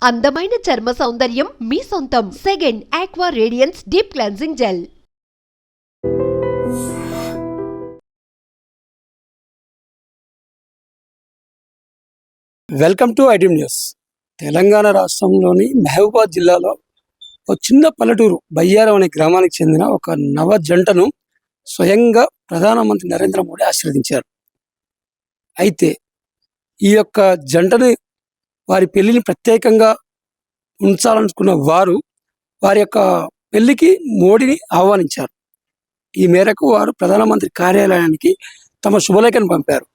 అందమైన చర్మ సౌందర్యం మీ సొంతం. Second aqua radiance deep cleansing gel. Welcome to iDream news. Telangana రాష్ట్రంలోని మహబూబాబాద్ జిల్లాలో ఒక చిన్న పల్లెటూరు బయ్యారం అనే గ్రామానికి చెందిన ఒక నవ జంటను స్వయంగా ప్రధానమంత్రి నరేంద్ర మోడీ ఆశీర్వదించారు. అయితే ఈ యొక్క జంటని వారి పెళ్లిని ప్రత్యేకంగా ఉంచాలనుకున్న వారి యొక్క పెళ్లికి మోడీని ఆహ్వానించారు. ఈ మేరకు వారు ప్రధానమంత్రి కార్యాలయానికి తమ శుభలేఖను పంపారు.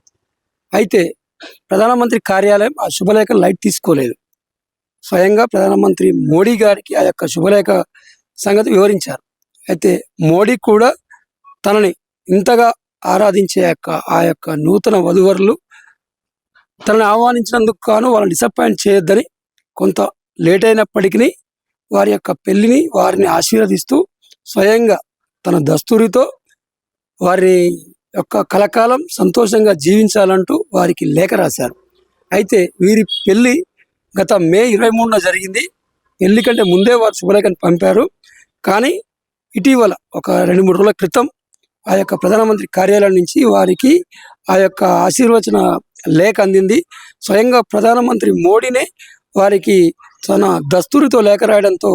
అయితే ప్రధానమంత్రి కార్యాలయం ఆ శుభలేఖ లైట్ తీసుకోలేదు. స్వయంగా ప్రధానమంత్రి మోడీ గారికి ఆ యొక్క శుభలేఖ సంగతి వివరించారు. అయితే మోడీ కూడా తనని ఇంతగా ఆరాధించే ఆ యొక్క నూతన వధూవరులు తనని ఆహ్వానించినందుకు గాను వాళ్ళని డిసప్పాయింట్ చేయొద్దని కొంత లేట్ అయినప్పటికీ వారి యొక్క పెళ్లిని వారిని ఆశీర్వదిస్తూ స్వయంగా తన దస్తూరితో వారి యొక్క కలకాలం సంతోషంగా జీవించాలంటూ వారికి లేఖ రాశారు. అయితే వీరి పెళ్లి గత మే 23న జరిగింది. పెళ్లి కంటే ముందే వారు శుభలేఖను పంపారు. కానీ ఇటీవల ఒక 2-3 రోజుల క్రితం ఆ యొక్క ప్రధానమంత్రి కార్యాలయం నుంచి వారికి ఆ యొక్క ఆశీర్వచన లేఖ అందింది. స్వయంగా ప్రధానమంత్రి మోడీనే వారికి తన దస్తూరితో లేఖ రాయడంతో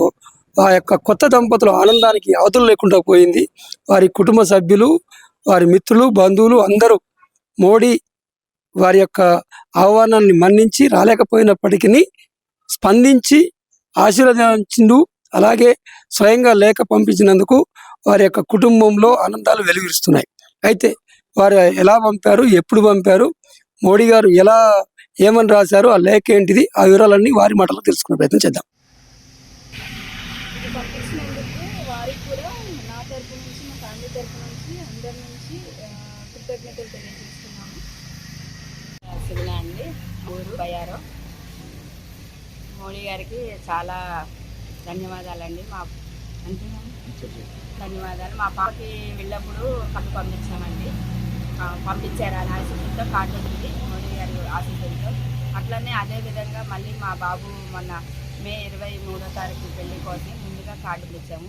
ఆ యొక్క కొత్త దంపతుల ఆనందానికి అవధులు లేకుండా పోయింది. వారి కుటుంబ సభ్యులు, వారి మిత్రులు, బంధువులు అందరూ మోడీ వారి యొక్క ఆహ్వానాన్ని మన్నించి రాలేకపోయినప్పటికీ స్పందించి ఆశీర్వదించిండు. అలాగే స్వయంగా లేఖ పంపించినందుకు వారి యొక్క కుటుంబంలో ఆనందాలు వెలువరిస్తున్నాయి. అయితే వారు ఎలా పంపారు, ఎప్పుడు పంపారు, మోడీ గారు ఏమని రాశారు, ఆ లేఖ ఏంటిది, ఆ వివరాలన్నీ వారి మాటలో తెలుసుకునే ప్రయత్నం చేద్దాం. వారికి కూడా నా తరపు నుంచి, మా ఫ్యామిలీ తరపు నుంచి, అందరి నుంచి కృతజ్ఞతలు తెలియజేస్తున్నాము. సుగుణ అండి, ఊరు బయ్యారం. మోడీ గారికి చాలా ధన్యవాదాలండి. ధన్యవాదాలు. మా పాపకి వెళ్ళినప్పుడు కప్పు పంపించామండి. పంపించారు అని ఆశీస్సులతో కార్డు ఉంది మోడీ గారి ఆశీస్సులతో. అట్లనే అదేవిధంగా మళ్ళీ మా బాబు మొన్న మే 23వ తారీఖు పెళ్లి కోసం ముందుగా కార్డు ఇచ్చాము.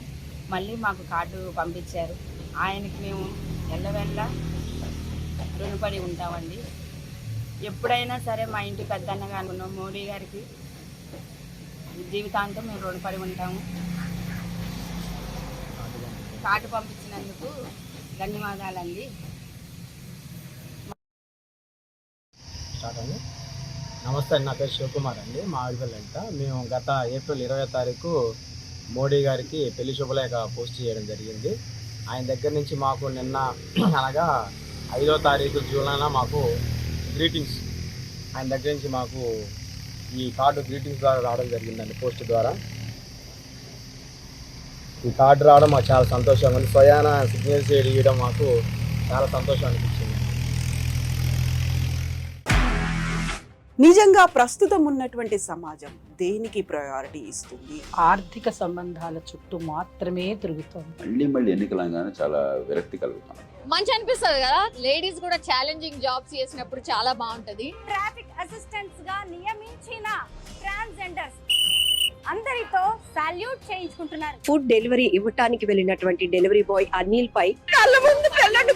మళ్ళీ మాకు కార్డు పంపించారు. ఆయనకి మేము ఎల్లవెల్ల రుణపడి ఉంటామండి. ఎప్పుడైనా సరే మా ఇంటి పెద్దన్నగా అనుకున్నాం. మోడీ గారికి జీవితాంతం మేము రుణపడి ఉంటాము. కార్డు పంపించినందుకు ధన్యవాదాలండి. నమస్తే అండి, నా పేరు శివకుమార్ అండి, మా ఆడిపల్లంట. మేము గత ఏప్రిల్ 20వ తారీఖు మోడీ గారికి పెళ్లి శుభలేఖ పోస్ట్ చేయడం జరిగింది. ఆయన దగ్గర నుంచి మాకు నిన్న అనగా 5వ తారీఖు జూలైన మాకు గ్రీటింగ్స్ ఆయన దగ్గర నుంచి మాకు ఈ కార్డు గ్రీటింగ్స్ ద్వారా రావడం జరిగిందండి, పోస్ట్ ద్వారా. ఈ కార్డు రావడం మాకు చాలా సంతోషంగా ఉంది. స్వయాన సిగ్నేచర్ చేయడం మాకు చాలా సంతోషం అనిపించింది. నిజంగా ప్రస్తుతం ఉన్నటువంటి సమాజం దేనికి ప్రయారిటీ ఇస్తుంది? ఆర్థిక సంబంధాల చుట్టూ మాత్రమే తిరుగుతుంది. మళ్ళీ ఎన్నికలంగానే చాలా విరక్తి కలుగుతాం. మంచి అనిపిస్తుంది కదా, లేడీస్ కూడా ఛాలెంజింగ్ జాబ్స్ చేసినప్పుడు చాలా బాగుంటది. ట్రాఫిక్ అసిస్టెంట్స్ గా నియమించిన ట్రాన్స్జెండర్స్ అందరితో సాల్యూట్ చేయించుకుంటున్నారు. ఫుడ్ డెలివరీ ఇవ్వటానికి వెళ్ళినటువంటి డెలివరీ బాయ్ అనిల్ పై కళ్ళ ముందు పెళ్ళండి